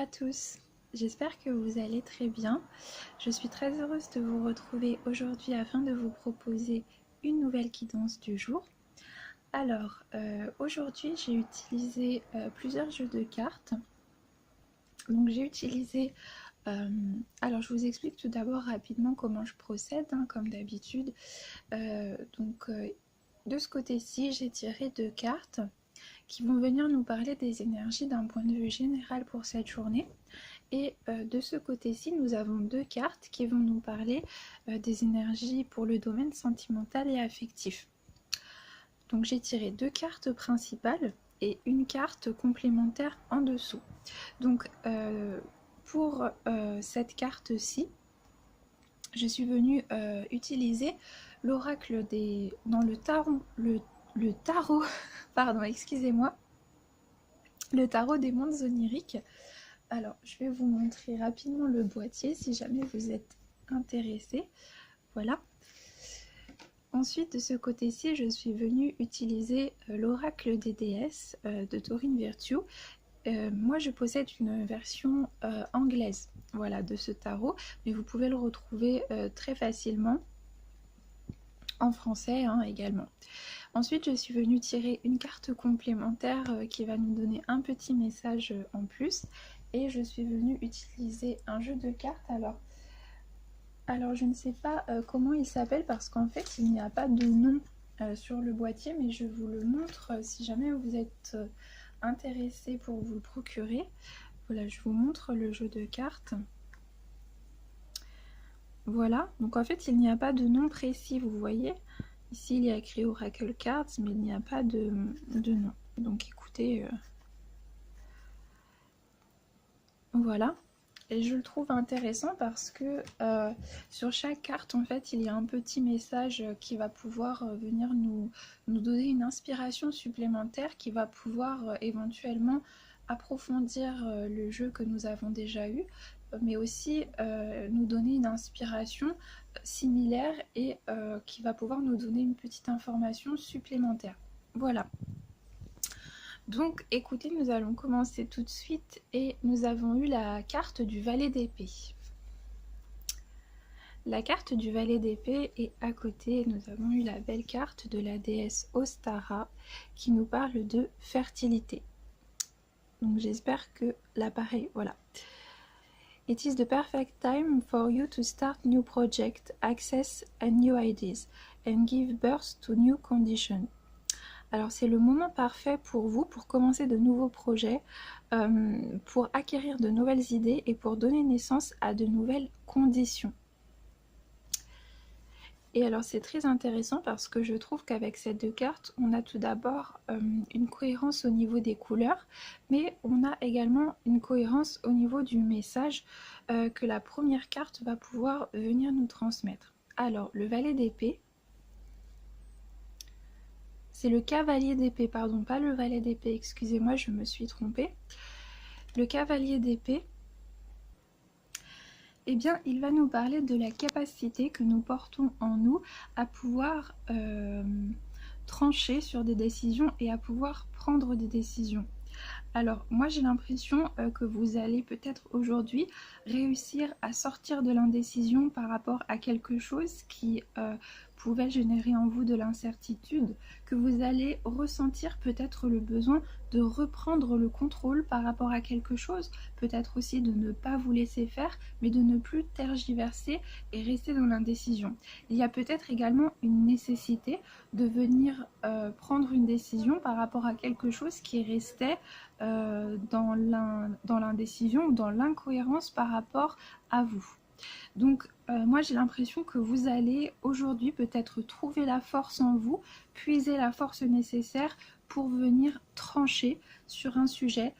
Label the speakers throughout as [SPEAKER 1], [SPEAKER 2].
[SPEAKER 1] à tous, j'espère que vous allez très bien. Je suis très heureuse de vous retrouver aujourd'hui afin de vous proposer une nouvelle guidance du jour. Alors, aujourd'hui j'ai utilisé plusieurs jeux de cartes. Donc j'ai utilisé... alors je vous explique tout d'abord rapidement comment je procède, comme d'habitude. De ce côté-ci, j'ai tiré 2 cartes qui vont venir nous parler des énergies d'un point de vue général pour cette journée. Et de ce côté-ci, nous avons 2 cartes qui vont nous parler des énergies pour le domaine sentimental et affectif. Donc j'ai tiré 2 cartes principales et une carte complémentaire en dessous. Donc pour cette carte-ci, je suis venue utiliser l'oracle des... dans le tarot, le tarot, pardon, excusez-moi, le tarot des mondes oniriques. Alors, je vais vous montrer rapidement le boîtier si jamais vous êtes intéressé. Voilà. Ensuite, de ce côté-ci, je suis venue utiliser l'oracle des déesses de Taurine Virtue. Moi, je possède une version anglaise, voilà, de ce tarot, mais vous pouvez le retrouver très facilement en français également. Ensuite, je suis venue tirer une carte complémentaire qui va nous donner un petit message en plus. Et je suis venue utiliser un jeu de cartes. Alors je ne sais pas comment il s'appelle parce qu'en fait, il n'y a pas de nom sur le boîtier, mais je vous le montre si jamais vous êtes intéressé pour vous le procurer. Voilà, je vous montre le jeu de cartes. Voilà, donc en fait, il n'y a pas de nom précis, vous voyez. Ici, il y a écrit Oracle Cards, mais il n'y a pas de nom. Donc écoutez, voilà. Et je le trouve intéressant parce que sur chaque carte, en fait, il y a un petit message qui va pouvoir venir nous donner une inspiration supplémentaire qui va pouvoir éventuellement approfondir le jeu que nous avons déjà eu, mais aussi nous donner une inspiration similaire et qui va pouvoir nous donner une petite information supplémentaire. Voilà. Donc écoutez, nous allons commencer tout de suite et nous avons eu la carte du valet d'épée. La carte du valet d'épée et à côté nous avons eu la belle carte de la déesse Ostara qui nous parle de fertilité. Donc j'espère que l'appareil, voilà. It is the perfect time for you to start new projects, access and new ideas and give birth to new conditions. Alors c'est le moment parfait pour vous, pour commencer de nouveaux projets, pour acquérir de nouvelles idées et pour donner naissance à de nouvelles conditions. Et alors c'est très intéressant parce que je trouve qu'avec ces 2 cartes, on a tout d'abord une cohérence au niveau des couleurs, mais on a également une cohérence au niveau du message que la première carte va pouvoir venir nous transmettre. Alors le valet d'épée, c'est le cavalier d'épée, pardon, pas le valet d'épée, excusez-moi, je me suis trompée. Le cavalier d'épée, eh bien, il va nous parler de la capacité que nous portons en nous à pouvoir trancher sur des décisions et à pouvoir prendre des décisions. Alors, moi j'ai l'impression que vous allez peut-être aujourd'hui réussir à sortir de l'indécision par rapport à quelque chose qui pouvait générer en vous de l'incertitude, que vous allez ressentir peut-être le besoin de reprendre le contrôle par rapport à quelque chose, peut-être aussi de ne pas vous laisser faire, mais de ne plus tergiverser et rester dans l'indécision. Il y a peut-être également une nécessité de venir prendre une décision par rapport à quelque chose qui restait dans l'indécision ou dans l'incohérence par rapport à vous. Donc moi j'ai l'impression que vous allez aujourd'hui peut-être trouver la force en vous, puiser la force nécessaire pour venir trancher sur un sujet,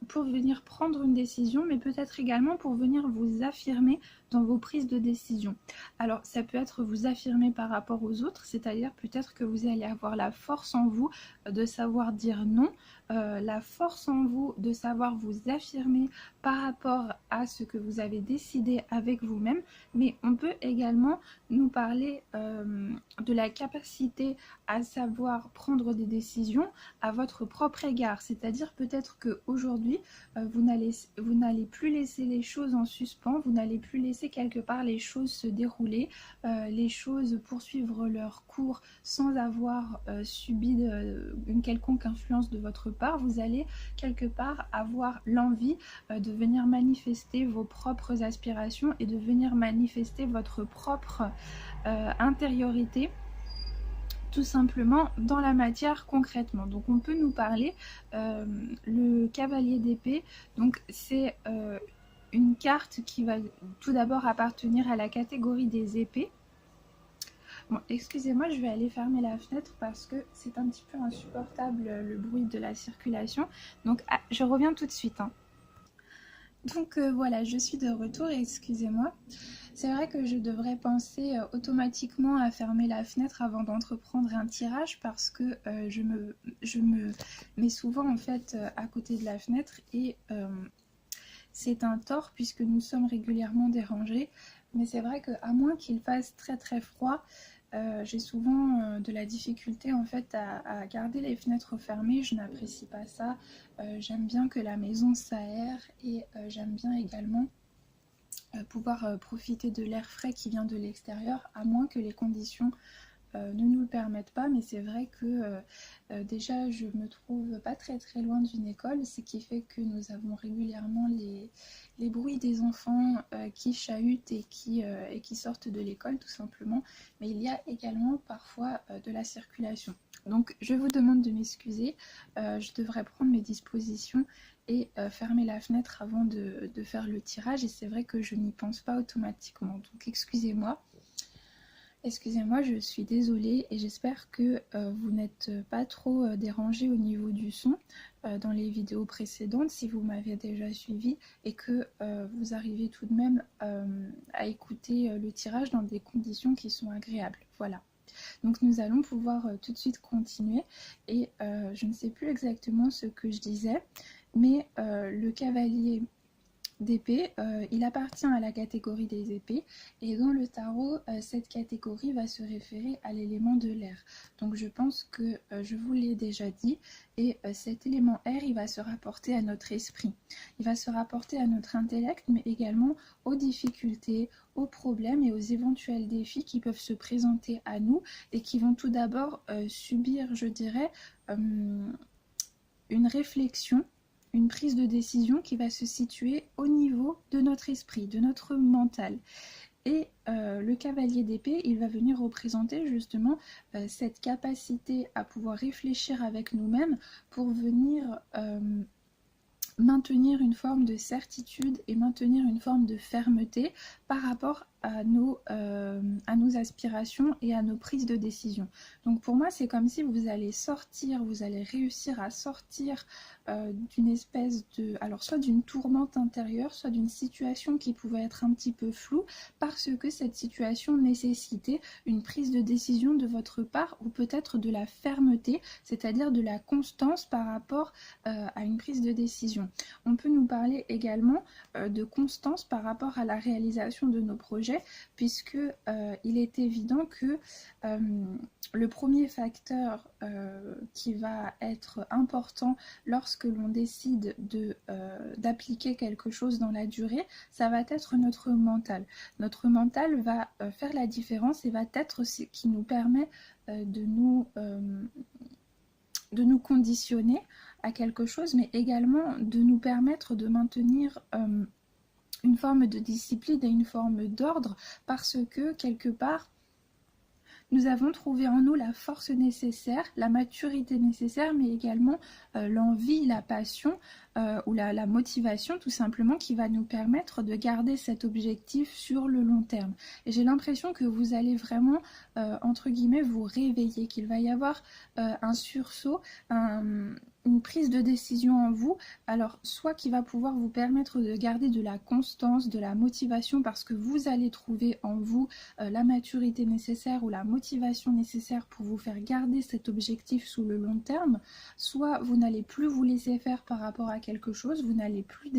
[SPEAKER 1] pour venir prendre une décision, mais peut-être également pour venir vous affirmer dans vos prises de décision. Alors ça peut être vous affirmer par rapport aux autres, c'est-à-dire peut-être que vous allez avoir la force en vous de savoir dire non, la force en vous de savoir vous affirmer par rapport à ce que vous avez décidé avec vous-même, mais on peut également nous parler de la capacité à savoir prendre des décisions à votre propre égard, c'est-à-dire peut-être qu'aujourd'hui, vous n'allez plus laisser les choses en suspens, vous n'allez plus laisser quelque part les choses se dérouler, les choses poursuivre leur cours sans avoir subi une quelconque influence de votre part. Vous allez quelque part avoir l'envie de venir manifester vos propres aspirations et de venir manifester votre propre intériorité, tout simplement dans la matière concrètement. Donc on peut nous parler le cavalier d'épée. Donc c'est une carte qui va tout d'abord appartenir à la catégorie des épées. Bon, excusez-moi, je vais aller fermer la fenêtre parce que c'est un petit peu insupportable le bruit de la circulation. Donc je reviens tout de suite, hein. Donc voilà, je suis de retour, excusez-moi. C'est vrai que je devrais penser automatiquement à fermer la fenêtre avant d'entreprendre un tirage parce que je me mets souvent en fait à côté de la fenêtre et c'est un tort puisque nous sommes régulièrement dérangés. Mais c'est vrai qu'à moins qu'il fasse très très froid, j'ai souvent de la difficulté en fait à garder les fenêtres fermées. Je n'apprécie pas ça. J'aime bien que la maison s'aère et j'aime bien également pouvoir profiter de l'air frais qui vient de l'extérieur, à moins que les conditions ne nous le permettent pas. Mais c'est vrai que déjà je me trouve pas très très loin d'une école, ce qui fait que nous avons régulièrement les bruits des enfants qui chahutent et qui sortent de l'école tout simplement, mais il y a également parfois de la circulation. Donc je vous demande de m'excuser, je devrais prendre mes dispositions et fermer la fenêtre avant de faire le tirage, et c'est vrai que je n'y pense pas automatiquement, donc excusez-moi. Excusez-moi, je suis désolée et j'espère que vous n'êtes pas trop dérangé au niveau du son dans les vidéos précédentes si vous m'avez déjà suivi et que vous arrivez tout de même à écouter le tirage dans des conditions qui sont agréables. Voilà. Donc nous allons pouvoir tout de suite continuer et je ne sais plus exactement ce que je disais, mais le cavalier d'épée, il appartient à la catégorie des épées et dans le tarot, cette catégorie va se référer à l'élément de l'air. Donc je pense que je vous l'ai déjà dit et cet élément air, il va se rapporter à notre esprit. Il va se rapporter à notre intellect mais également aux difficultés, aux problèmes et aux éventuels défis qui peuvent se présenter à nous et qui vont tout d'abord subir, je dirais, une réflexion, une prise de décision qui va se situer au niveau de notre esprit, de notre mental. Et le cavalier d'épée, il va venir représenter justement cette capacité à pouvoir réfléchir avec nous-mêmes pour venir maintenir une forme de certitude et maintenir une forme de fermeté par rapport à nos aspirations et à nos prises de décision. Donc pour moi, c'est comme si vous allez sortir, vous allez réussir à sortir d'une espèce de, alors soit d'une tourmente intérieure, soit d'une situation qui pouvait être un petit peu floue, parce que cette situation nécessitait une prise de décision de votre part, ou peut-être de la fermeté, c'est-à-dire de la constance par rapport à une prise de décision. On peut nous parler également de constance par rapport à la réalisation de nos projets, puisque il est évident que le premier facteur qui va être important lorsque l'on décide d'appliquer quelque chose dans la durée, ça va être notre mental. Notre mental va faire la différence et va être ce qui nous permet de nous conditionner à quelque chose, mais également de nous permettre de maintenir une forme de discipline et une forme d'ordre, parce que quelque part nous avons trouvé en nous la force nécessaire, la maturité nécessaire, mais également l'envie, la passion ou la motivation tout simplement, qui va nous permettre de garder cet objectif sur le long terme. Et j'ai l'impression que vous allez vraiment, entre guillemets, vous réveiller, qu'il va y avoir un sursaut, une prise de décision en vous, alors soit qui va pouvoir vous permettre de garder de la constance, de la motivation, parce que vous allez trouver en vous la maturité nécessaire ou la motivation nécessaire pour vous faire garder cet objectif sous le long terme, soit vous n'allez plus vous laisser faire par rapport à quelque chose, vous n'allez plus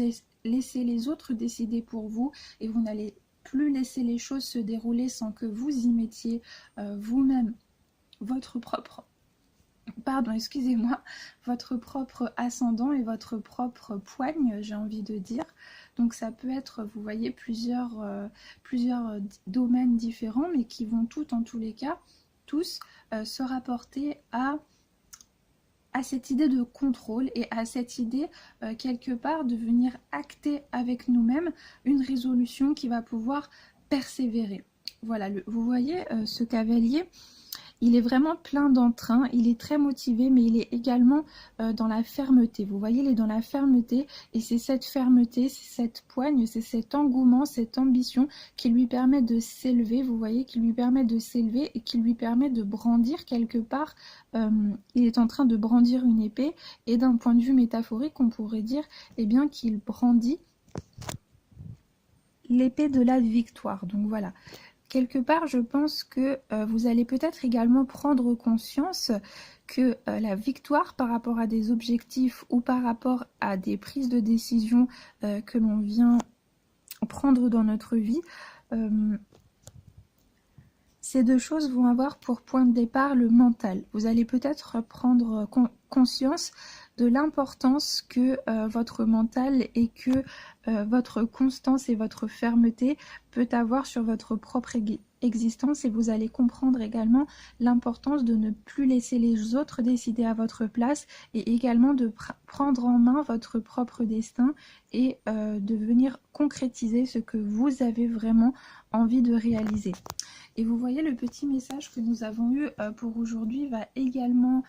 [SPEAKER 1] laisser les autres décider pour vous et vous n'allez plus laisser les choses se dérouler sans que vous y mettiez vous-même votre propre pardon, excusez-moi, votre propre ascendant et votre propre poigne, j'ai envie de dire. Donc ça peut être, vous voyez, plusieurs domaines différents, mais qui vont en tous les cas, tous se rapporter à cette idée de contrôle et à cette idée quelque part de venir acter avec nous-mêmes une résolution qui va pouvoir persévérer. Voilà, vous voyez ce cavalier, il est vraiment plein d'entrain, il est très motivé, mais il est également dans la fermeté. Vous voyez, il est dans la fermeté, et c'est cette fermeté, c'est cette poigne, c'est cet engouement, cette ambition qui lui permet de s'élever, vous voyez, qui lui permet de s'élever et qui lui permet de brandir quelque part. Il est en train de brandir une épée, et d'un point de vue métaphorique, on pourrait dire eh bien qu'il brandit l'épée de la victoire. Donc voilà. Quelque part, je pense que vous allez peut-être également prendre conscience que la victoire par rapport à des objectifs ou par rapport à des prises de décision que l'on vient prendre dans notre vie, ces deux choses vont avoir pour point de départ le mental. Vous allez peut-être prendre conscience de l'importance que votre mental et que votre constance et votre fermeté peut avoir sur votre propre existence, et vous allez comprendre également l'importance de ne plus laisser les autres décider à votre place, et également de prendre en main votre propre destin et de venir concrétiser ce que vous avez vraiment envie de réaliser. Et vous voyez, le petit message que nous avons eu pour aujourd'hui va également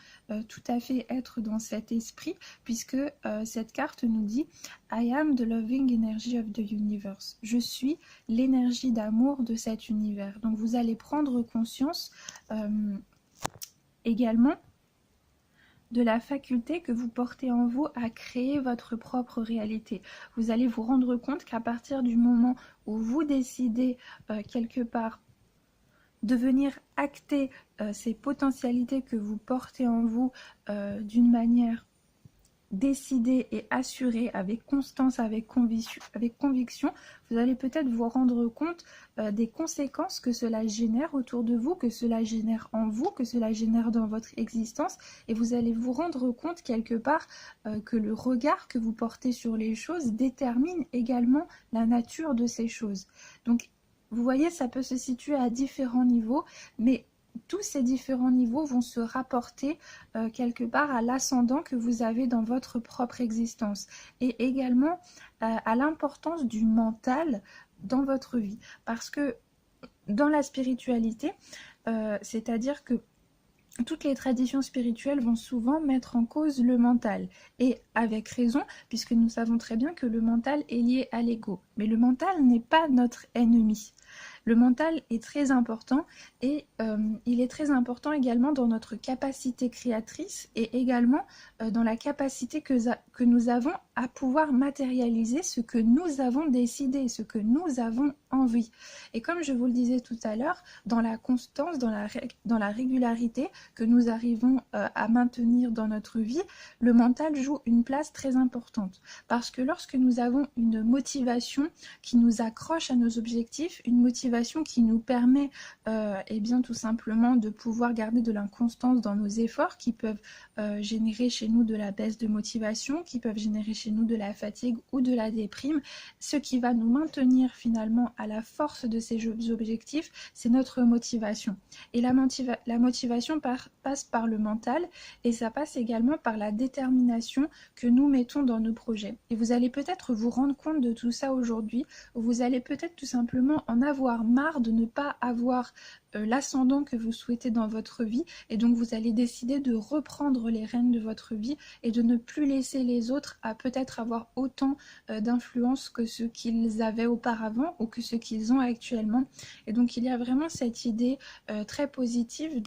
[SPEAKER 1] tout à fait être dans cet esprit, puisque cette carte nous dit « I am the loving energy of the universe ». Je suis l'énergie d'amour de cet univers. Donc vous allez prendre conscience également de la faculté que vous portez en vous à créer votre propre réalité. Vous allez vous rendre compte qu'à partir du moment où vous décidez quelque part de venir acter ces potentialités que vous portez en vous d'une manière décidée et assurée, avec constance, avec conviction, vous allez peut-être vous rendre compte des conséquences que cela génère autour de vous, que cela génère en vous, que cela génère dans votre existence, et vous allez vous rendre compte quelque part que le regard que vous portez sur les choses détermine également la nature de ces choses. Donc vous voyez, ça peut se situer à différents niveaux, mais tous ces différents niveaux vont se rapporter quelque part à l'ascendant que vous avez dans votre propre existence, et également à l'importance du mental dans votre vie. Parce que dans la spiritualité, c'est-à-dire que toutes les traditions spirituelles vont souvent mettre en cause le mental, et avec raison, puisque nous savons très bien que le mental est lié à l'ego. Mais le mental n'est pas notre ennemi. Le mental est très important, et il est très important également dans notre capacité créatrice, et également dans la capacité que nous avons à pouvoir matérialiser ce que nous avons décidé, ce que nous avons envie. Et comme je vous le disais tout à l'heure, dans la constance, dans la régularité que nous arrivons à maintenir dans notre vie, le mental joue une place très importante. Parce que lorsque nous avons une motivation qui nous accroche à nos objectifs, une motivation qui nous permet eh bien, tout simplement de pouvoir garder de l'inconstance dans nos efforts, qui peuvent générer chez nous de la baisse de motivation, qui peuvent générer chez nous de la fatigue ou de la déprime, ce qui va nous maintenir finalement à la force de ces objectifs, c'est notre motivation. Et la motivation passe par le mental, et ça passe également par la détermination que nous mettons dans nos projets. Et vous allez peut-être vous rendre compte de tout ça aujourd'hui, vous allez peut-être tout simplement en avoir marre de ne pas avoir l'ascendant que vous souhaitez dans votre vie, et donc vous allez décider de reprendre les rênes de votre vie et de ne plus laisser les autres à peut-être avoir autant d'influence que ce qu'ils avaient auparavant ou que ce qu'ils ont actuellement. Et donc il y a vraiment cette idée très positive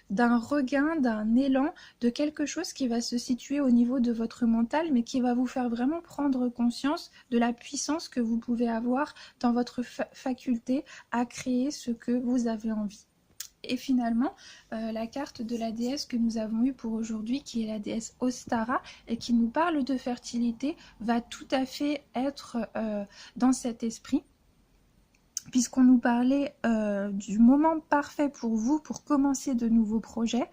[SPEAKER 1] d'un regain, d'un élan, de quelque chose qui va se situer au niveau de votre mental, mais qui va vous faire vraiment prendre conscience de la puissance que vous pouvez avoir dans votre faculté à créer ce que vous avez envie. Et finalement, la carte de la déesse que nous avons eue pour aujourd'hui, qui est la déesse Ostara, et qui nous parle de fertilité, va tout à fait être dans cet esprit. puisqu'on nous parlait du moment parfait pour vous, pour commencer de nouveaux projets,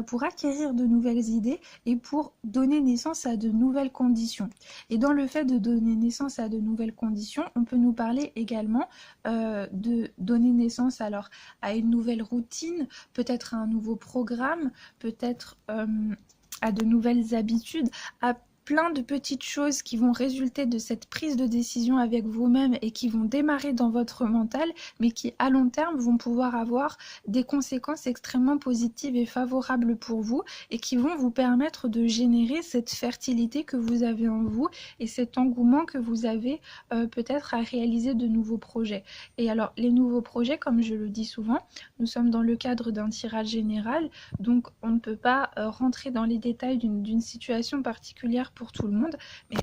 [SPEAKER 1] pour acquérir de nouvelles idées et pour donner naissance à de nouvelles conditions. Et dans le fait de donner naissance à de nouvelles conditions, on peut nous parler également de donner naissance alors à une nouvelle routine, peut-être à un nouveau programme, peut-être à de nouvelles habitudes, à plein de petites choses qui vont résulter de cette prise de décision avec vous-même et qui vont démarrer dans votre mental, mais qui à long terme vont pouvoir avoir des conséquences extrêmement positives et favorables pour vous et qui vont vous permettre de générer cette fertilité que vous avez en vous et cet engouement que vous avez peut-être à réaliser de nouveaux projets. Et alors les nouveaux projets, comme je le dis souvent, nous sommes dans le cadre d'un tirage général, donc on ne peut pas rentrer dans les détails d'une situation particulière pour tout le monde, mais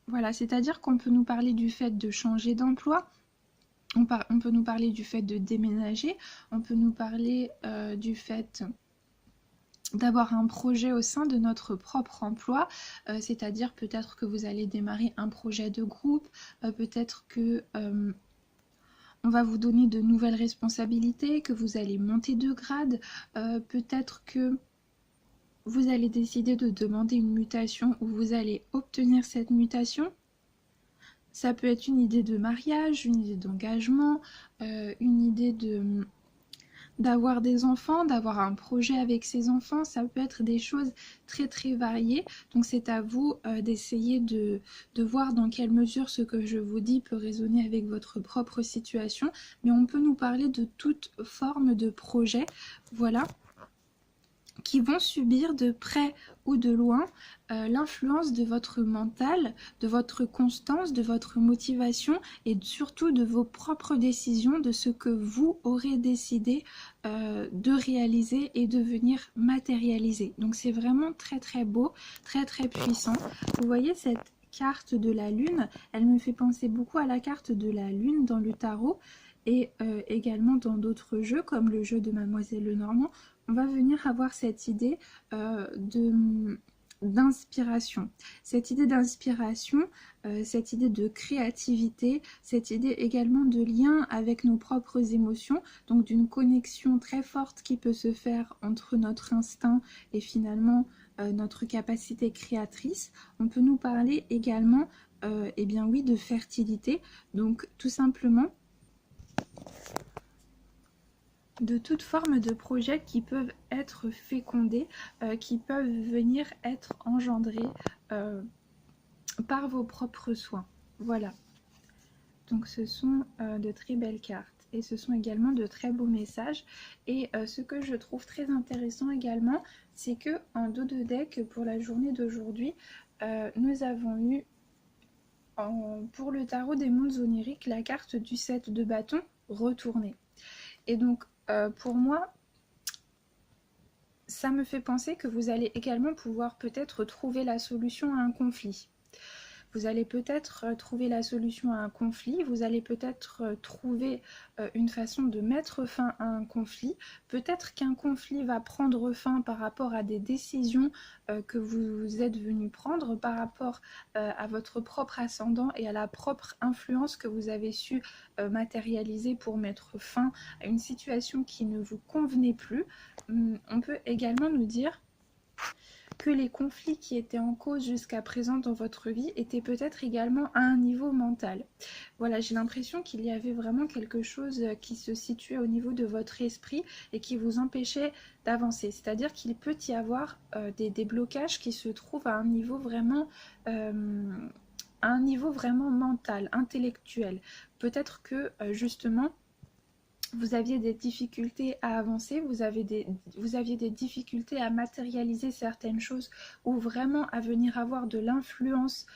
[SPEAKER 1] voilà, c'est-à-dire qu'on peut nous parler du fait de changer d'emploi, on peut nous parler du fait de déménager, on peut nous parler du fait d'avoir un projet au sein de notre propre emploi, c'est-à-dire peut-être que vous allez démarrer un projet de groupe, peut-être que on va vous donner de nouvelles responsabilités, que vous allez monter de grade, peut-être que vous allez décider de demander une mutation ou vous allez obtenir cette mutation. Ça peut être une idée de mariage, une idée d'engagement, une idée d'avoir des enfants, d'avoir un projet avec ses enfants. Ça peut être des choses très très variées. Donc c'est à vous d'essayer de voir dans quelle mesure ce que je vous dis peut résonner avec votre propre situation. Mais on peut nous parler de toute forme de projet. Voilà, qui vont subir de près ou de loin l'influence de votre mental, de votre constance, de votre motivation et surtout de vos propres décisions, de ce que vous aurez décidé de réaliser et de venir matérialiser. Donc c'est vraiment très très beau, très très puissant. Vous voyez cette carte de la lune, elle me fait penser beaucoup à la carte de la lune dans le tarot et également dans d'autres jeux comme le jeu de Mademoiselle Lenormand. On va venir avoir cette idée d'inspiration. Cette idée d'inspiration, cette idée de créativité, cette idée également de lien avec nos propres émotions, donc d'une connexion très forte qui peut se faire entre notre instinct et finalement notre capacité créatrice. On peut nous parler également, eh bien oui, de fertilité, donc tout simplement de toute forme de projets qui peuvent être fécondés, qui peuvent venir être engendrés par vos propres soins. Voilà. Donc ce sont de très belles cartes et ce sont également de très beaux messages. Et ce que je trouve très intéressant également, c'est que en dos de deck pour la journée d'aujourd'hui, nous avons eu pour le tarot des mondes oniriques la carte du 7 de bâton retournée. Et donc pour moi, ça me fait penser que vous allez également pouvoir peut-être trouver la solution à un conflit. Vous allez peut-être trouver la solution à un conflit, vous allez peut-être trouver une façon de mettre fin à un conflit. Peut-être qu'un conflit va prendre fin par rapport à des décisions que vous êtes venu prendre, par rapport à votre propre ascendant et à la propre influence que vous avez su matérialiser pour mettre fin à une situation qui ne vous convenait plus. On peut également nous dire que les conflits qui étaient en cause jusqu'à présent dans votre vie étaient peut-être également à un niveau mental. Voilà, j'ai l'impression qu'il y avait vraiment quelque chose qui se situait au niveau de votre esprit et qui vous empêchait d'avancer. C'est-à-dire qu'il peut y avoir des blocages qui se trouvent à un niveau vraiment mental, intellectuel. Peut-être que justement vous aviez des difficultés à avancer, vous aviez des difficultés à matérialiser certaines choses ou vraiment à venir avoir de l'influence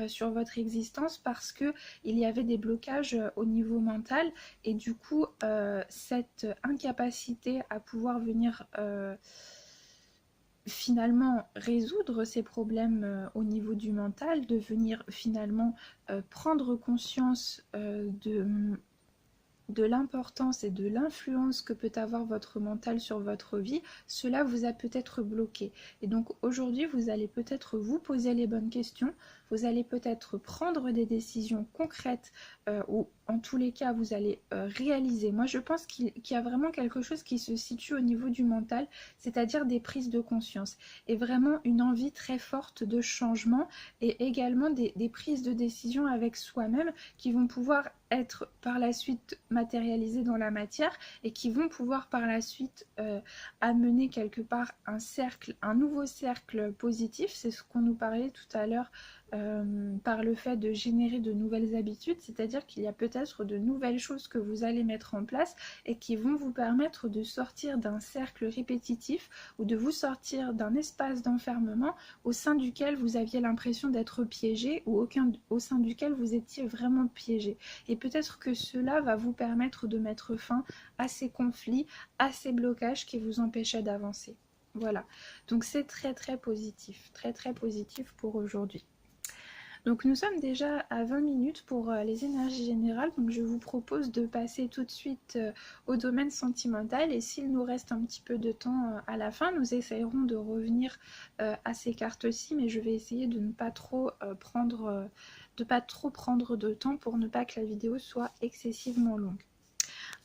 [SPEAKER 1] sur votre existence parce que il y avait des blocages au niveau mental et du coup cette incapacité à pouvoir venir finalement résoudre ces problèmes au niveau du mental, de venir finalement prendre conscience de l'importance et de l'influence que peut avoir votre mental sur votre vie, cela vous a peut-être bloqué. Et donc aujourd'hui, vous allez peut-être vous poser les bonnes questions, vous allez peut-être prendre des décisions concrètes ou en tous les cas vous allez réaliser. Moi je pense qu'il y a vraiment quelque chose qui se situe au niveau du mental, c'est-à-dire des prises de conscience et vraiment une envie très forte de changement et également des prises de décision avec soi-même qui vont pouvoir être par la suite matérialisées dans la matière et qui vont pouvoir par la suite amener quelque part un nouveau cercle positif. C'est ce qu'on nous parlait tout à l'heure par le fait de générer de nouvelles habitudes, c'est-à-dire qu'il y a peut-être de nouvelles choses que vous allez mettre en place et qui vont vous permettre de sortir d'un cercle répétitif ou de vous sortir d'un espace d'enfermement au sein duquel vous aviez l'impression d'être piégé ou au sein duquel vous étiez vraiment piégé. Et peut-être que cela va vous permettre de mettre fin à ces conflits, à ces blocages qui vous empêchaient d'avancer. Voilà, donc c'est très positif pour aujourd'hui. Donc nous sommes déjà à 20 minutes pour les énergies générales, donc je vous propose de passer tout de suite au domaine sentimental et s'il nous reste un petit peu de temps à la fin, nous essayerons de revenir à ces cartes-ci, mais je vais essayer de ne pas trop prendre de temps pour ne pas que la vidéo soit excessivement longue.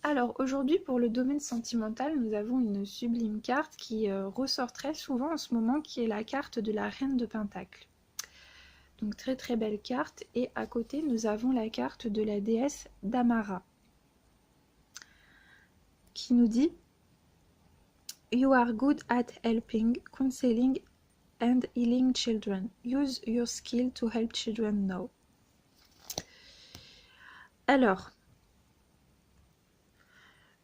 [SPEAKER 1] Alors aujourd'hui pour le domaine sentimental, nous avons une sublime carte qui ressort très souvent en ce moment, qui est la carte de la Reine de Pentacles. Donc très belle carte, et à côté nous avons la carte de la déesse Damara qui nous dit You are good at helping, counseling and healing children. Use your skill to help children now. Alors,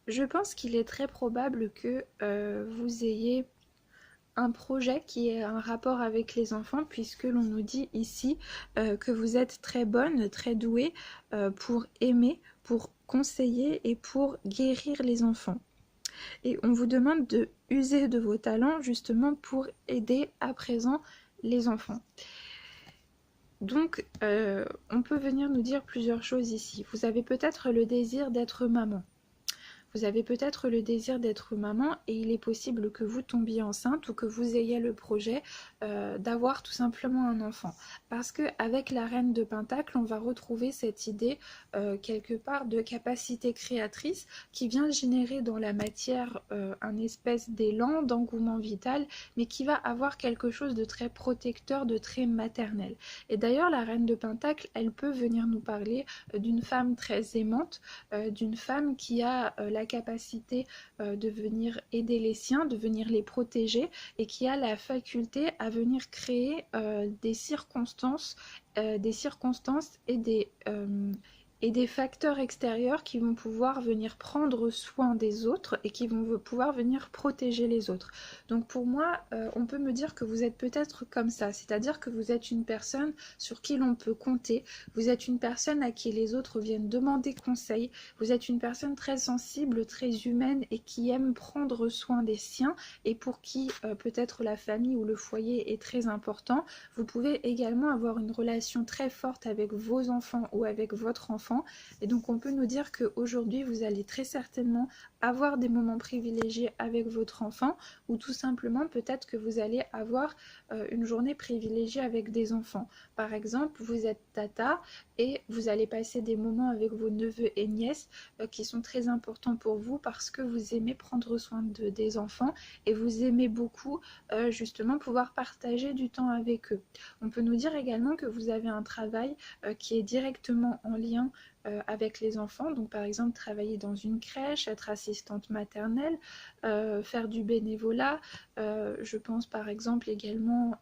[SPEAKER 1] je pense qu'il est très probable que vous ayez un projet qui ait un rapport avec les enfants, puisque l'on nous dit ici que vous êtes très bonne, très douée pour aimer, pour conseiller et pour guérir les enfants. Et on vous demande de user de vos talents justement pour aider à présent les enfants. Donc on peut venir nous dire plusieurs choses ici. Vous avez peut-être le désir d'être maman. Vous avez peut-être le désir d'être maman et il est possible que vous tombiez enceinte ou que vous ayez le projet d'avoir tout simplement un enfant. Parce qu'avec la Reine de Pentacles, on va retrouver cette idée quelque part de capacité créatrice qui vient générer dans la matière un espèce d'élan, d'engouement vital, mais qui va avoir quelque chose de très protecteur, de très maternel. Et d'ailleurs, la Reine de Pentacles, elle peut venir nous parler d'une femme très aimante, d'une femme qui a la capacité de venir aider les siens, de venir les protéger et qui a la faculté à venir créer des circonstances et des facteurs extérieurs qui vont pouvoir venir prendre soin des autres et qui vont pouvoir venir protéger les autres. Donc pour moi, on peut me dire que vous êtes peut-être comme ça, c'est-à-dire que vous êtes une personne sur qui l'on peut compter, vous êtes une personne à qui les autres viennent demander conseil, vous êtes une personne très sensible, très humaine et qui aime prendre soin des siens et pour qui peut-être la famille ou le foyer est très important. Vous pouvez également avoir une relation très forte avec vos enfants ou avec votre enfant. Et donc on peut nous dire qu'aujourd'hui vous allez très certainement avoir des moments privilégiés avec votre enfant ou tout simplement peut-être que vous allez avoir une journée privilégiée avec des enfants. Par exemple, vous êtes tata et vous allez passer des moments avec vos neveux et nièces qui sont très importants pour vous parce que vous aimez prendre soin des enfants et vous aimez beaucoup justement pouvoir partager du temps avec eux. On peut nous dire également que vous avez un travail qui est directement en lien avec les enfants, donc par exemple travailler dans une crèche, être assistante maternelle, faire du bénévolat, je pense par exemple également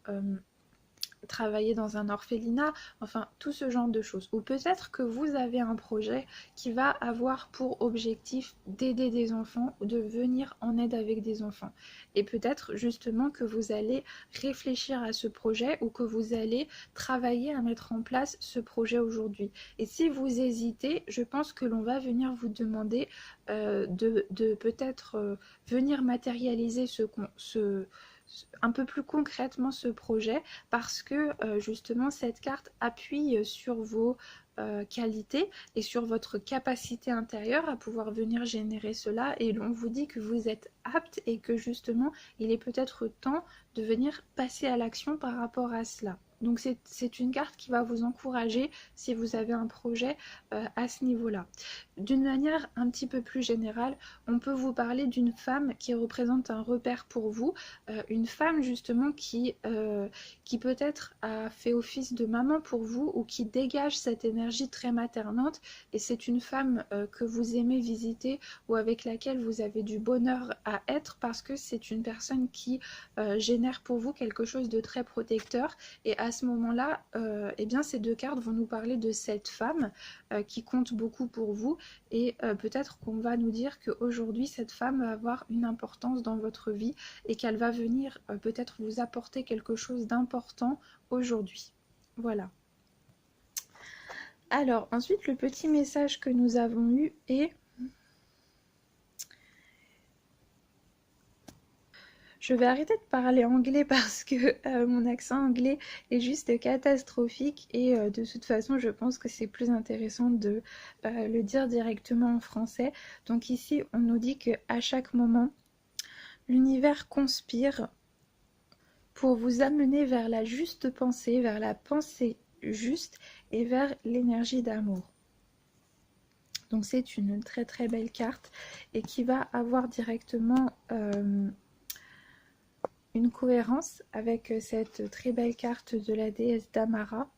[SPEAKER 1] travailler dans un orphelinat, enfin tout ce genre de choses. Ou peut-être que vous avez un projet qui va avoir pour objectif d'aider des enfants ou de venir en aide avec des enfants. Et peut-être justement que vous allez réfléchir à ce projet ou que vous allez travailler à mettre en place ce projet aujourd'hui. Et si vous hésitez, je pense que l'on va venir vous demander de peut-être venir matérialiser un peu plus concrètement ce projet parce que justement cette carte appuie sur vos qualités et sur votre capacité intérieure à pouvoir venir générer cela et l'on vous dit que vous êtes apte et que justement il est peut-être temps de venir passer à l'action par rapport à cela. Donc c'est une carte qui va vous encourager si vous avez un projet à ce niveau-là. D'une manière un petit peu plus générale, on peut vous parler d'une femme qui représente un repère pour vous, une femme justement qui peut-être a fait office de maman pour vous ou qui dégage cette énergie très maternante, et c'est une femme que vous aimez visiter ou avec laquelle vous avez du bonheur à être parce que c'est une personne qui génère pour vous quelque chose de très protecteur. Et à ce moment-là, eh bien, ces deux cartes vont nous parler de cette femme qui compte beaucoup pour vous, et peut-être qu'on va nous dire qu'aujourd'hui cette femme va avoir une importance dans votre vie et qu'elle va venir peut-être vous apporter quelque chose d'important aujourd'hui. Voilà. Alors ensuite, le petit message que nous avons eu est... Je vais arrêter de parler anglais parce que mon accent anglais est juste catastrophique, et de toute façon je pense que c'est plus intéressant de le dire directement en français. Donc ici on nous dit qu'à chaque moment l'univers conspire pour vous amener vers la juste pensée, vers la pensée juste et vers l'énergie d'amour. Donc c'est une très très belle carte et qui va avoir directement une cohérence avec cette très belle carte de la déesse Damara.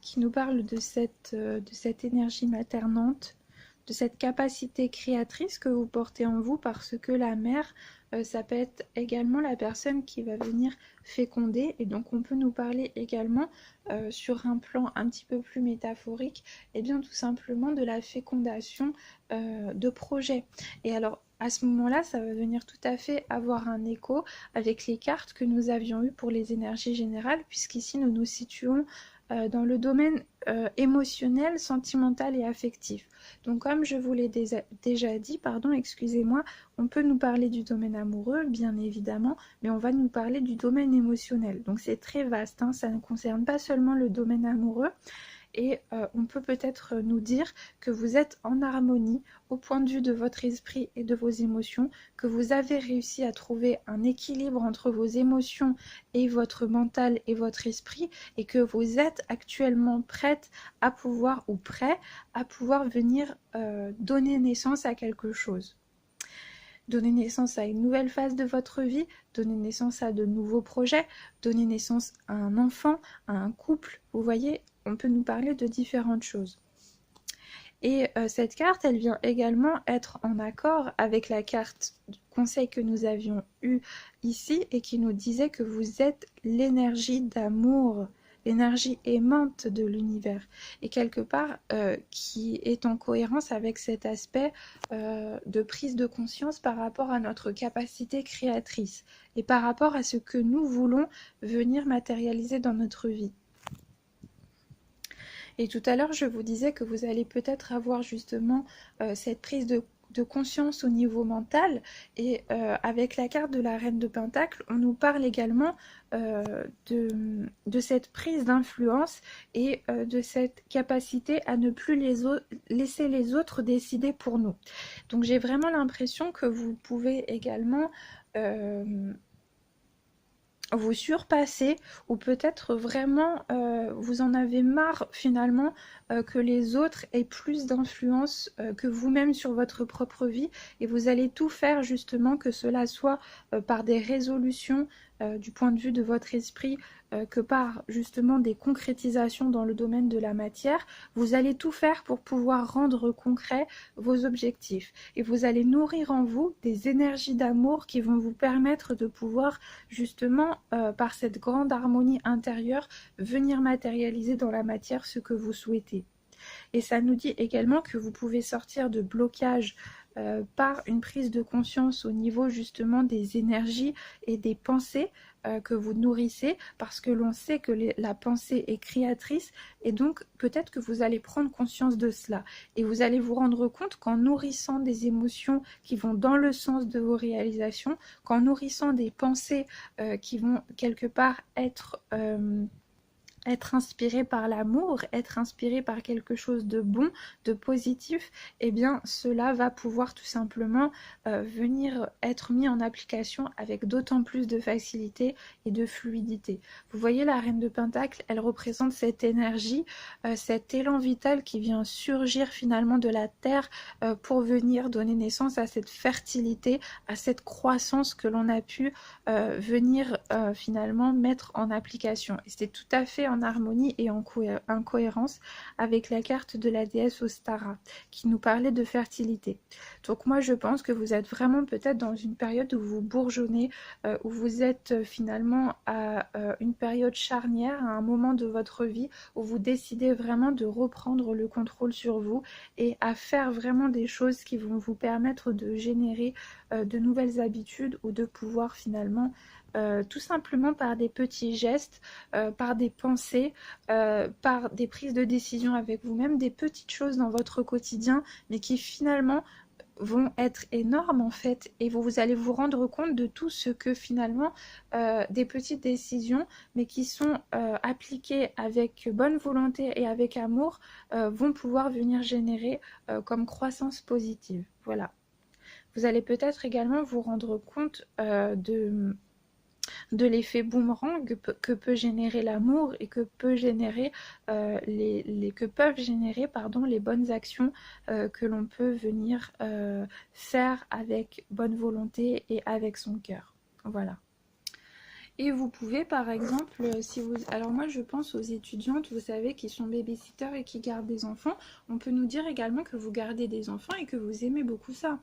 [SPEAKER 1] Qui nous parle de cette énergie maternante, de cette capacité créatrice que vous portez en vous, parce que la mère, ça peut être également la personne qui va venir féconder, et donc on peut nous parler également sur un plan un petit peu plus métaphorique, et bien tout simplement de la fécondation de projets. Et alors à ce moment-là, ça va venir tout à fait avoir un écho avec les cartes que nous avions eues pour les énergies générales, puisqu'ici nous nous situons dans le domaine émotionnel, sentimental et affectif. Donc comme je vous l'ai déjà dit, excusez-moi, on peut nous parler du domaine amoureux, bien évidemment, mais on va nous parler du domaine émotionnel. Donc c'est très vaste, hein, ça ne concerne pas seulement le domaine amoureux. Et on peut peut-être nous dire que vous êtes en harmonie au point de vue de votre esprit et de vos émotions, que vous avez réussi à trouver un équilibre entre vos émotions et votre mental et votre esprit, et que vous êtes actuellement prête à pouvoir, ou prêt à pouvoir venir donner naissance à quelque chose. Donner naissance à une nouvelle phase de votre vie, donner naissance à de nouveaux projets, donner naissance à un enfant, à un couple. Vous voyez, on peut nous parler de différentes choses. Et cette carte, elle vient également être en accord avec la carte du conseil que nous avions eu ici et qui nous disait que vous êtes l'énergie d'amour, l'énergie aimante de l'univers, et quelque part qui est en cohérence avec cet aspect de prise de conscience par rapport à notre capacité créatrice et par rapport à ce que nous voulons venir matérialiser dans notre vie. Et tout à l'heure, je vous disais que vous allez peut-être avoir justement cette prise de conscience au niveau mental, et avec la carte de la Reine de Pentacle, on nous parle également de cette prise d'influence et de cette capacité à ne plus laisser les autres décider pour nous. Donc j'ai vraiment l'impression que vous pouvez également vous surpasser, ou peut-être vraiment vous en avez marre finalement que les autres aient plus d'influence que vous-même sur votre propre vie, et vous allez tout faire justement que cela soit par des résolutions du point de vue de votre esprit, que par justement des concrétisations dans le domaine de la matière. Vous allez tout faire pour pouvoir rendre concret vos objectifs, et vous allez nourrir en vous des énergies d'amour qui vont vous permettre de pouvoir justement par cette grande harmonie intérieure venir matérialiser dans la matière ce que vous souhaitez. Et ça nous dit également que vous pouvez sortir de blocages par une prise de conscience au niveau justement des énergies et des pensées que vous nourrissez, parce que l'on sait que la pensée est créatrice, et donc peut-être que vous allez prendre conscience de cela, et vous allez vous rendre compte qu'en nourrissant des émotions qui vont dans le sens de vos réalisations, qu'en nourrissant des pensées qui vont quelque part être être inspiré par l'amour, être inspiré par quelque chose de bon, de positif, eh bien cela va pouvoir tout simplement venir être mis en application avec d'autant plus de facilité et de fluidité. Vous voyez la reine de Pentacle, elle représente cette énergie, cet élan vital qui vient surgir finalement de la terre pour venir donner naissance à cette fertilité, à cette croissance que l'on a pu venir finalement mettre en application. Et c'est tout à fait en harmonie et en cohérence avec la carte de la déesse Ostara qui nous parlait de fertilité. Donc moi je pense que vous êtes vraiment peut-être dans une période où vous bourgeonnez, où vous êtes finalement à une période charnière, à un moment de votre vie où vous décidez vraiment de reprendre le contrôle sur vous et à faire vraiment des choses qui vont vous permettre de générer de nouvelles habitudes ou de pouvoir finalement tout simplement par des petits gestes, par des pensées, par des prises de décision avec vous-même, des petites choses dans votre quotidien, mais qui finalement vont être énormes en fait, et vous allez vous rendre compte de tout ce que finalement des petites décisions, mais qui sont appliquées avec bonne volonté et avec amour, vont pouvoir venir générer comme croissance positive. Voilà. Vous allez peut-être également vous rendre compte de l'effet boomerang que peut générer l'amour et que peut générer que peuvent générer les bonnes actions que l'on peut venir faire avec bonne volonté et avec son cœur. Voilà. Et vous pouvez par exemple, si vous... Alors moi je pense aux étudiantes, vous savez, qui sont babysitters et qui gardent des enfants. On peut nous dire également que vous gardez des enfants et que vous aimez beaucoup ça.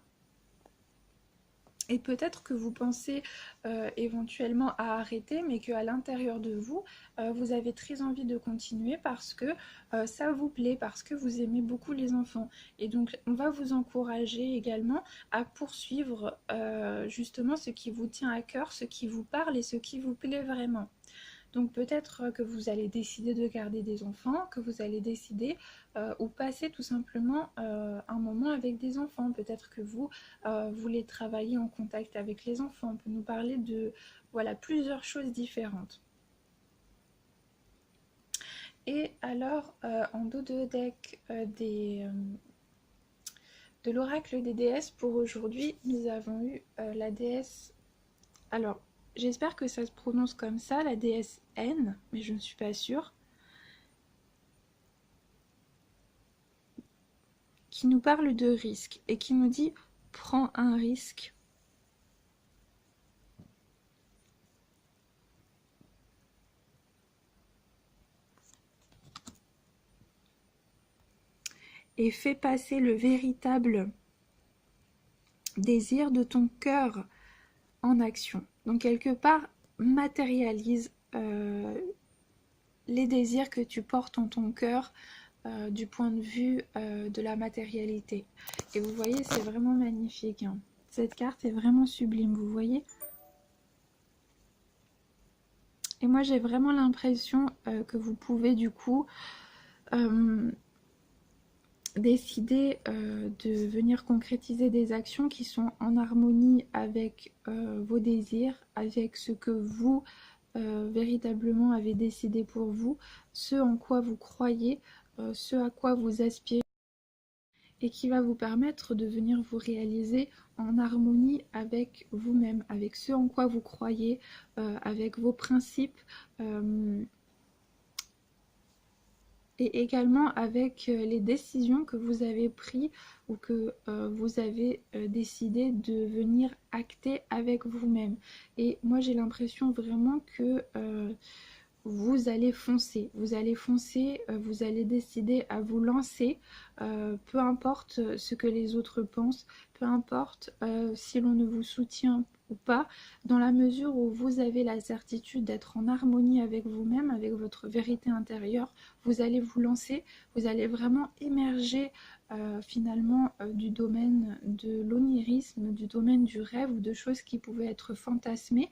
[SPEAKER 1] Et peut-être que vous pensez éventuellement à arrêter, mais qu'à l'intérieur de vous, vous avez très envie de continuer parce que ça vous plaît, parce que vous aimez beaucoup les enfants. Et donc, on va vous encourager également à poursuivre justement ce qui vous tient à cœur, ce qui vous parle et ce qui vous plaît vraiment. Donc peut-être que vous allez décider de garder des enfants, que vous allez décider ou passer tout simplement un moment avec des enfants. Peut-être que vous voulez travailler en contact avec les enfants. On peut nous parler de voilà, plusieurs choses différentes. Et alors, en dos de deck de l'oracle des déesses pour aujourd'hui, nous avons eu la déesse... Alors, j'espère que ça se prononce comme ça, la déesse N, mais je ne suis pas sûre. Qui nous parle de risque et qui nous dit « prends un risque ». Et fais passer le véritable désir de ton cœur en action. Donc quelque part, matérialise les désirs que tu portes en ton cœur du point de vue de la matérialité. Et vous voyez, c'est vraiment magnifique. Hein. Cette carte est vraiment sublime, vous voyez. Et moi, j'ai vraiment l'impression que vous pouvez du coup décider de venir concrétiser des actions qui sont en harmonie avec vos désirs, avec ce que vous véritablement avez décidé pour vous, ce en quoi vous croyez, ce à quoi vous aspirez, et qui va vous permettre de venir vous réaliser en harmonie avec vous-même, avec ce en quoi vous croyez, avec vos principes, et également avec les décisions que vous avez prises ou que vous avez décidé de venir acter avec vous-même. Et moi j'ai l'impression vraiment que vous allez foncer, vous allez décider à vous lancer, peu importe ce que les autres pensent, peu importe si l'on ne vous soutient ou pas, dans la mesure où vous avez la certitude d'être en harmonie avec vous-même, avec votre vérité intérieure, vous allez vous lancer, vous allez vraiment émerger finalement du domaine de l'onirisme, du domaine du rêve ou de choses qui pouvaient être fantasmées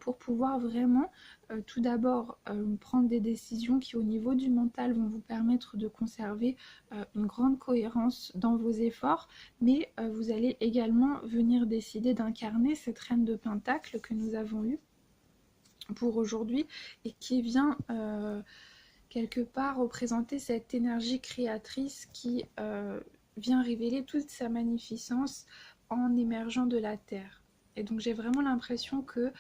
[SPEAKER 1] pour pouvoir vraiment tout d'abord prendre des décisions qui au niveau du mental vont vous permettre de conserver une grande cohérence dans vos efforts, mais vous allez également venir décider d'incarner cette reine de Pentacle que nous avons eue pour aujourd'hui et qui vient quelque part représenter cette énergie créatrice qui vient révéler toute sa magnificence en émergeant de la terre. Et donc j'ai vraiment l'impression que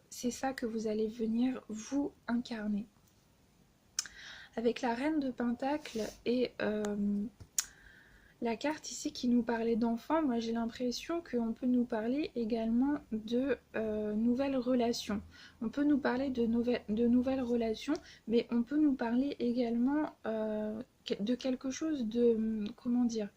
[SPEAKER 1] c'est ça que vous allez venir vous incarner. Avec la reine de Pentacle et la carte ici qui nous parlait d'enfants, moi j'ai l'impression qu'on peut nous parler également de nouvelles relations. On peut nous parler de nouvelles relations, mais on peut nous parler également de quelque chose de, comment dire,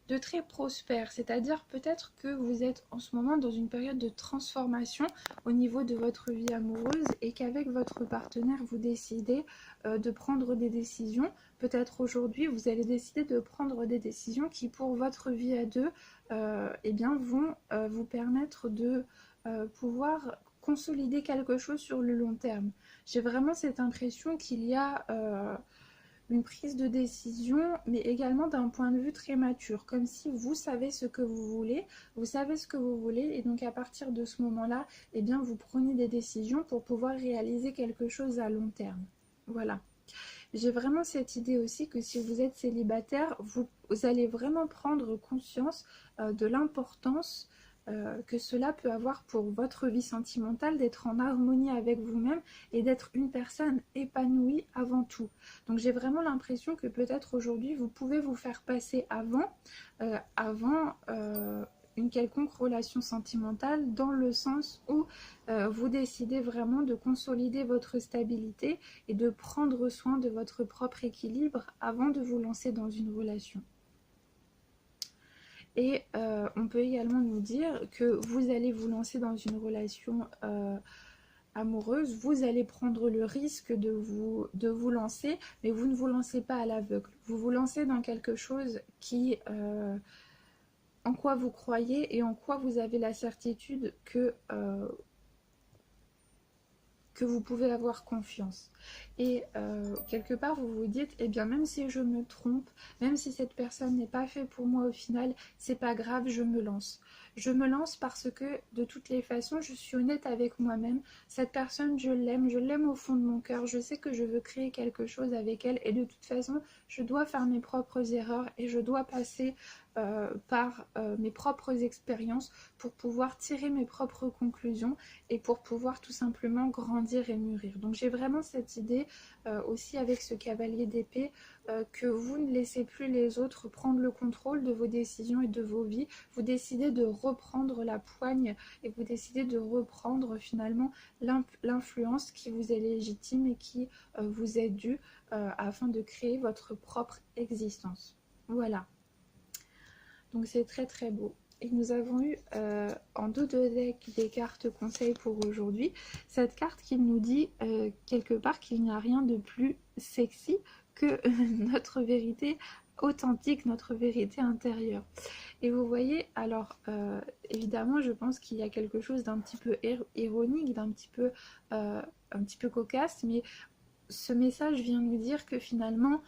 [SPEAKER 1] de très prospère, c'est-à-dire peut-être que vous êtes en ce moment dans une période de transformation au niveau de votre vie amoureuse et qu'avec votre partenaire vous décidez de prendre des décisions. Peut-être aujourd'hui vous allez décider de prendre des décisions qui pour votre vie à deux eh bien, vont vous permettre de pouvoir consolider quelque chose sur le long terme. J'ai vraiment cette impression qu'il y a une prise de décision, mais également d'un point de vue très mature, comme si vous savez ce que vous voulez, et donc à partir de ce moment-là, eh bien vous prenez des décisions pour pouvoir réaliser quelque chose à long terme. Voilà. J'ai vraiment cette idée aussi que si vous êtes célibataire, vous allez vraiment prendre conscience de l'importance que cela peut avoir pour votre vie sentimentale, d'être en harmonie avec vous-même et d'être une personne épanouie avant tout. Donc j'ai vraiment l'impression que peut-être aujourd'hui vous pouvez vous faire passer avant une quelconque relation sentimentale, dans le sens où vous décidez vraiment de consolider votre stabilité et de prendre soin de votre propre équilibre avant de vous lancer dans une relation. Et on peut également nous dire que vous allez vous lancer dans une relation amoureuse, vous allez prendre le risque de vous lancer, mais vous ne vous lancez pas à l'aveugle. Vous vous lancez dans quelque chose qui, en quoi vous croyez et en quoi vous avez la certitude que vous pouvez avoir confiance. Et quelque part vous vous dites, eh bien même si je me trompe, même si cette personne n'est pas faite pour moi au final, c'est pas grave, je me lance. Je me lance parce que de toutes les façons je suis honnête avec moi-même. Cette personne je l'aime au fond de mon cœur, je sais que je veux créer quelque chose avec elle et de toute façon je dois faire mes propres erreurs et je dois passer par mes propres expériences pour pouvoir tirer mes propres conclusions et pour pouvoir tout simplement grandir et mûrir. Donc j'ai vraiment cette idée aussi avec ce cavalier d'épée que vous ne laissez plus les autres prendre le contrôle de vos décisions et de vos vies. Vous décidez de reprendre la poigne et vous décidez de reprendre finalement l'influence qui vous est légitime et qui vous est due afin de créer votre propre existence. Voilà. Donc c'est très très beau. Et nous avons eu en dos de deck des cartes conseils pour aujourd'hui. Cette carte qui nous dit quelque part qu'il n'y a rien de plus sexy que notre vérité authentique, notre vérité intérieure. Et vous voyez, alors évidemment je pense qu'il y a quelque chose d'un petit peu ironique, d'un petit peu cocasse, mais ce message vient nous dire que finalement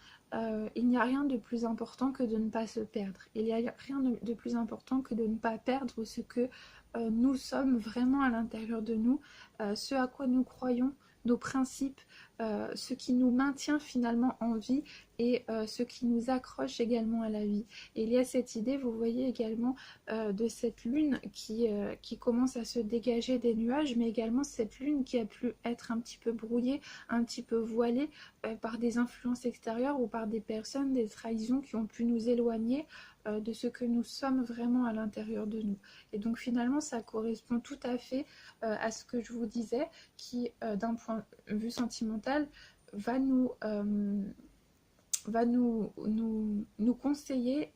[SPEAKER 1] il n'y a rien de plus important que de ne pas se perdre. Il n'y a rien de plus important que de ne pas perdre ce que nous sommes vraiment à l'intérieur de nous, ce à quoi nous croyons, nos principes, ce qui nous maintient finalement en vie et ce qui nous accroche également à la vie. Et il y a cette idée, vous voyez également, de cette lune qui commence à se dégager des nuages, mais également cette lune qui a pu être un petit peu brouillée, un petit peu voilée par des influences extérieures ou par des personnes, des trahisons qui ont pu nous éloigner de ce que nous sommes vraiment à l'intérieur de nous. Et donc finalement ça correspond tout à fait à ce que je vous disais, qui d'un point de vue sentimental va nous conseiller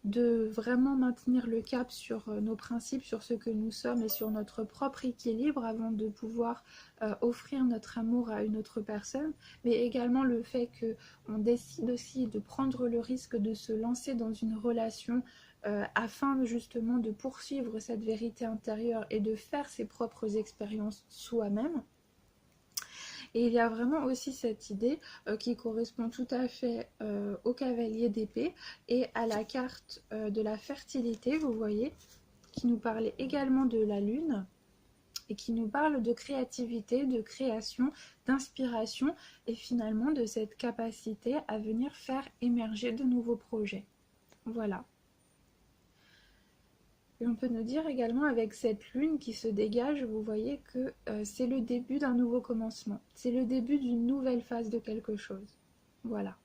[SPEAKER 1] de vraiment maintenir le cap sur nos principes, sur ce que nous sommes et sur notre propre équilibre avant de pouvoir offrir notre amour à une autre personne, mais également le fait qu'on décide aussi de prendre le risque de se lancer dans une relation afin justement de poursuivre cette vérité intérieure et de faire ses propres expériences soi-même. Et il y a vraiment aussi cette idée qui correspond tout à fait au cavalier d'épée et à la carte de la fertilité, vous voyez, qui nous parlait également de la lune. et qui nous parle de créativité, de création, d'inspiration et finalement de cette capacité à venir faire émerger de nouveaux projets. Voilà. Et on peut nous dire également avec cette lune qui se dégage, vous voyez que c'est le début d'un nouveau commencement. C'est le début d'une nouvelle phase de quelque chose. Voilà.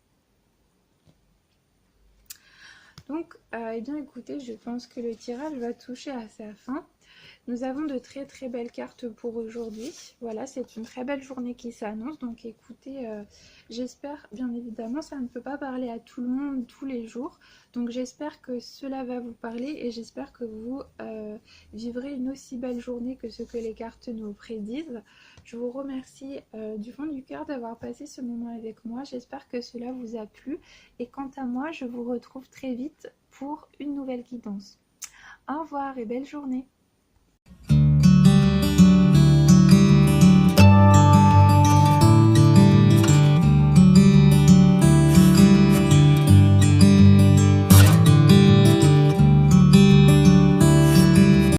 [SPEAKER 1] Donc, eh bien écoutez, je pense que le tirage va toucher à sa fin. Nous avons de très très belles cartes pour aujourd'hui. Voilà, c'est une très belle journée qui s'annonce. Donc écoutez, j'espère, bien évidemment, ça ne peut pas parler à tout le monde tous les jours. Donc j'espère que cela va vous parler et j'espère que vous vivrez une aussi belle journée que ce que les cartes nous prédisent. Je vous remercie du fond du cœur d'avoir passé ce moment avec moi. J'espère que cela vous a plu. Et quant à moi, je vous retrouve très vite pour une nouvelle guidance. Au revoir et belle journée.